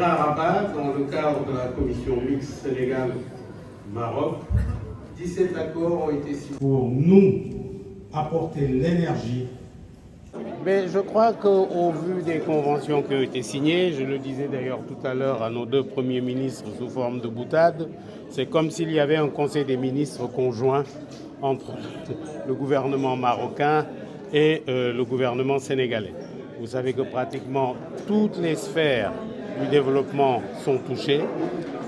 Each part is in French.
À Rabat, dans le cadre de la commission mixte Sénégal-Maroc, 17 accords ont été signés. Pour nous apporter l'énergie. Mais je crois qu'au vu des conventions qui ont été signées, je le disais d'ailleurs tout à l'heure à nos deux premiers ministres sous forme de boutade, c'est comme s'il y avait un conseil des ministres conjoint entre le gouvernement marocain et le gouvernement sénégalais. Vous savez que pratiquement toutes les sphères du développement sont touchées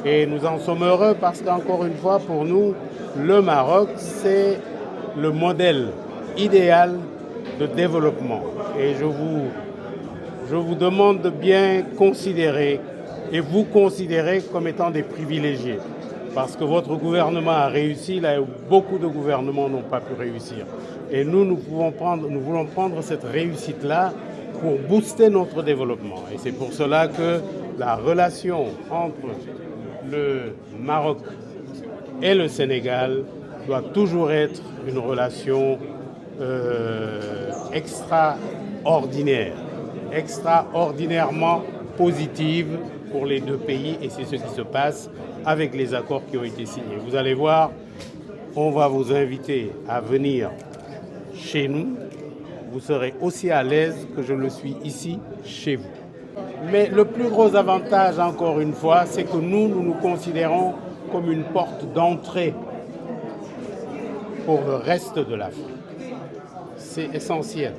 et nous en sommes heureux parce qu'encore une fois, pour nous, le Maroc, c'est le modèle idéal de développement. Et je vous demande de bien considérer et vous considérer comme étant des privilégiés. Parce que votre gouvernement a réussi là où beaucoup de gouvernements n'ont pas pu réussir. Et nous voulons prendre cette réussite-là pour booster notre développement. Et c'est pour cela que la relation entre le Maroc et le Sénégal doit toujours être une relation extraordinairement positive pour les deux pays, et c'est ce qui se passe avec les accords qui ont été signés. Vous allez voir, on va vous inviter à venir chez nous. Vous serez aussi à l'aise que je le suis ici, chez vous. Mais le plus gros avantage, encore une fois, c'est que nous considérons comme une porte d'entrée pour le reste de l'Afrique. C'est essentiel.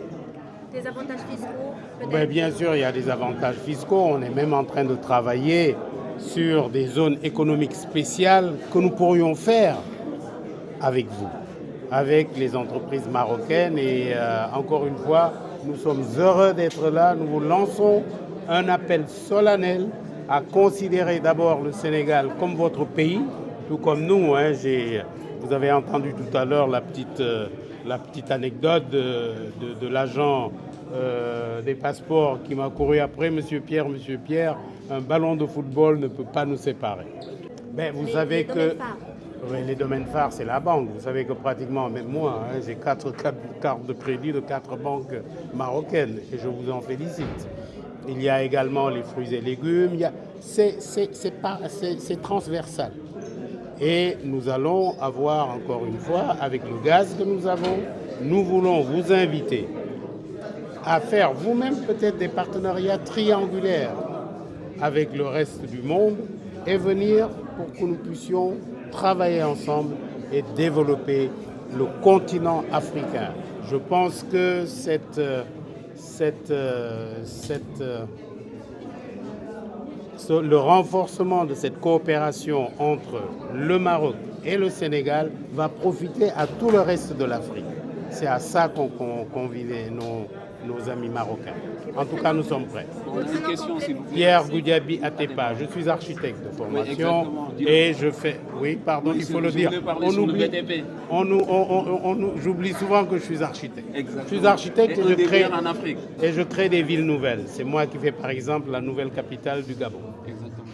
Des avantages fiscaux, peut-être? Ben, bien sûr, il y a des avantages fiscaux. On est même en train de travailler sur des zones économiques spéciales que nous pourrions faire avec vous, avec les entreprises marocaines. Et encore une fois, nous sommes heureux d'être là. Nous vous lançons un appel solennel à considérer d'abord le Sénégal comme votre pays, tout comme nous. Vous avez entendu tout à l'heure la petite anecdote de l'agent des passeports qui m'a couru après. Monsieur Pierre, un ballon de football ne peut pas nous séparer. Mais vous savez que les domaines phares, c'est la banque. Vous savez que pratiquement, même moi, j'ai 4 cartes de crédit de 4 banques marocaines et je vous en félicite. Il y a également les fruits et légumes. C'est transversal. Et nous allons avoir, encore une fois, avec le gaz que nous avons, nous voulons vous inviter à faire vous-même peut-être des partenariats triangulaires avec le reste du monde et venir pour que nous puissions travailler ensemble et développer le continent africain. Je pense que le renforcement de cette coopération entre le Maroc et le Sénégal va profiter à tout le reste de l'Afrique. C'est à ça qu'on convie nos amis marocains. En tout cas, nous sommes prêts. Une question, s'il vous plaît. Pierre Goudiaby Atepa, je suis architecte de formation et je fais... Oui, pardon, il faut le dire. J'oublie souvent que je suis architecte. Exactement. Je suis architecte et je crée des villes nouvelles. C'est moi qui fais par exemple la nouvelle capitale du Gabon. Exactement.